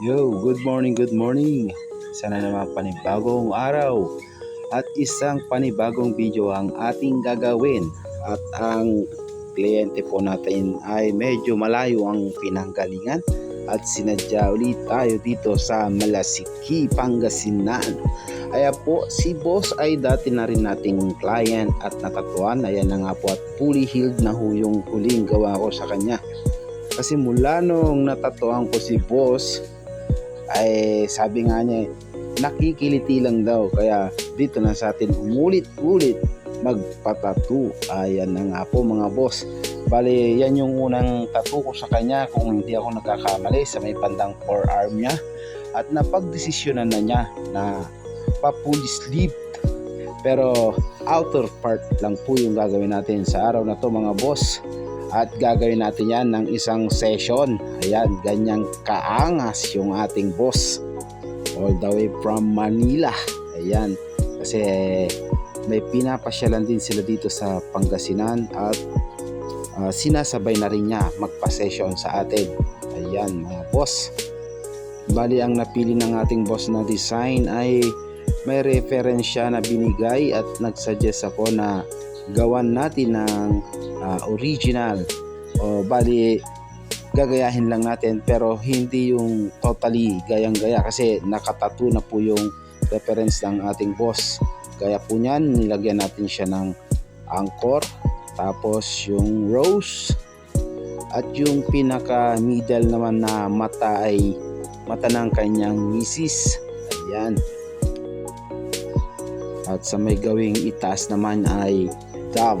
Yo, good morning, good morning. Sana naman panibagong araw at isang panibagong video ang ating gagawin. At ang kliyente po natin ay medyo malayo ang pinanggalingan at sinadya ulit tayo dito sa Malasiki, Pangasinan. Ayan po, si boss ay dati na rin nating client at natatuan. Ayan na nga po at fully healed na ho yung huling gawa ko sa kanya. Kasi mula nung natatuan ko si boss, ay sabi nga niya nakikiliti lang daw, kaya dito na sa atin umulit-ulit magpatattoo. Ayan na nga po mga boss, bali yan yung unang tattoo ko sa kanya kung hindi ako nagkakamali, sa may bandang forearm niya, at napagdesisyonan na niya na pa-full sleeve, pero outer part lang po yung gagawin natin sa araw na to mga boss. At gagawin natin yan ng isang session. Ayan, ganyang kaangas yung ating boss, all the way from Manila. Ayan, kasi may pinapasyalan din sila dito sa Pangasinan at sinasabay na rin niya magpa-session sa atin. Ayan mga boss, bali ang napili ng ating boss na design ay may reference siya na binigay at nagsuggest ako na gawan natin ng original, o bali gagayahin lang natin, pero hindi yung totally gayang-gaya kasi nakatattoo na po yung reference ng ating boss. Kaya po niyan nilagyan natin siya ng anchor, tapos yung rose, at yung pinaka middle naman na mata ay mata ng kanyang misis. Ayan, at sa may gawing itaas naman ay dove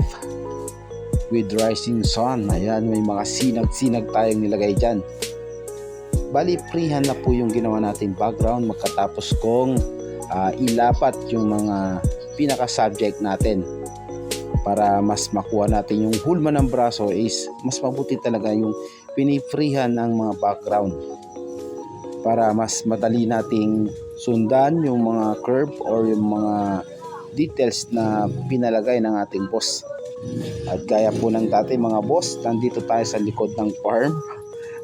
with rising sun. Ayan, may mga sinag-sinag tayong nilagay dyan. Bali freehand na po yung ginawa natin background magkatapos kong ilapat yung mga pinaka subject natin. Para mas makuha natin yung hulma ng braso is mas mabuti talaga yung pinifreehand ng mga background, para mas madali nating sundan yung mga curve or yung mga details na pinalagay ng ating boss. At gaya po ng dati mga boss, nandito tayo sa likod ng farm,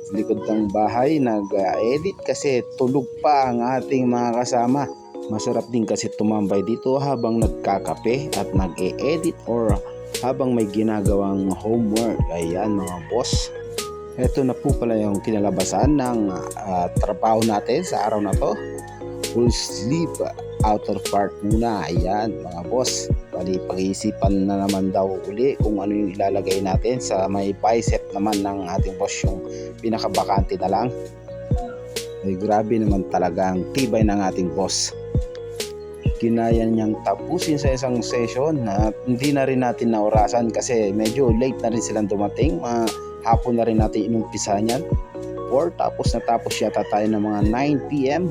sa likod ng bahay, nag-edit kasi tulog pa ang ating mga kasama. Masarap din kasi tumambay dito habang nagkakape at nag-e-edit or habang may ginagawang homework. Ayan mga boss, ito na po pala yung kinalabasan ng trabaho natin sa araw na to. Full sleeve, outer part muna. Ayan mga boss, bali pag-iisipan na naman daw uli kung ano yung ilalagay natin sa may bicep naman ng ating boss, yung pinakabakante na lang. Ay grabe naman talaga ang tibay ng ating boss, kinaya niyang tapusin sa isang session na hindi na rin natin naorasan kasi medyo late na rin silang dumating. Hapon na rin natin inumpisa niyan 4, tapos natapos yata tayo ng mga 9 PM.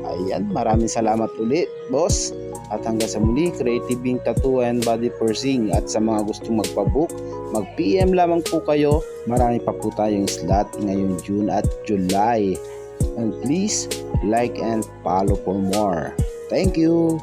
Ayan, maraming salamat ulit boss, at hanggang sa muli, Creative Ink Tattoo and Body Piercing. At sa mga gustong magpabook, mag-PM lamang po kayo. Marami pa po tayong slot ngayong June at July, and please like and follow for more. Thank you.